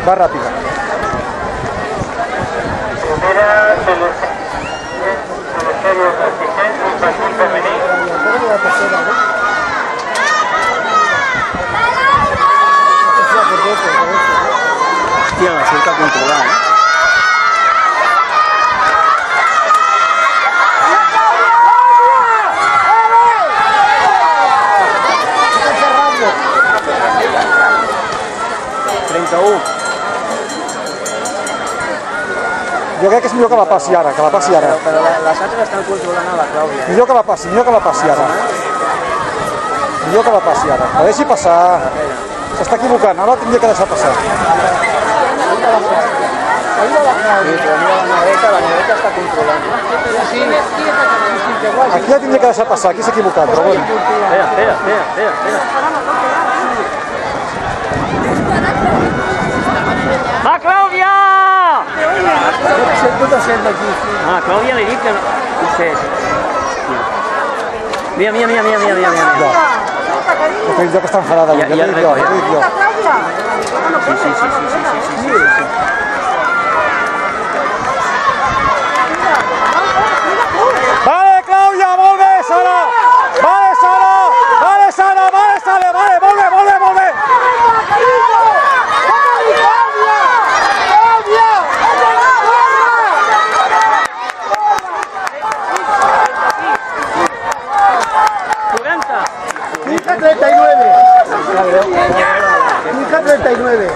Va ràpida. Primera selecció d'assistent infantil femení. Hòstia, la surt a controlar, Jo crec que és millor que la passi ara, Però les altres estan controlant a la Clàudia. Millor que la passi ara. Millor que la passi ara. La deixi passar. S'està equivocant, ara tindria que deixar passar. La neveta està controlant. Aquí la tindria que deixar passar, aquí s'ha equivocat, però bueno. Espera. Va, Clàudia! Ah, Clàudia li dic que no sé. Mira. He dit jo que està enfadada. Ja He dit jo. Sí. Vale, Clàudia, molt bé, Sara! Vale, Sara! Vale, molt bé! Hija 39. Hija 39.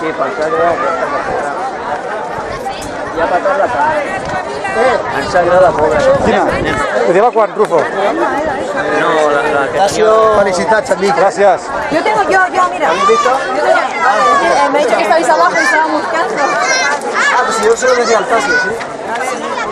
Sí, pensar que ja ha patat la cara. Ens agrada pobra. Quina? Li diu quan, Rufo? No, la que tenia... Felicitats, amic. Gràcies. Yo, mira. Me ha dicho que estabais abajo y estábamos buscando. Ah, pues yo se lo decía al Tasio, ¿sí?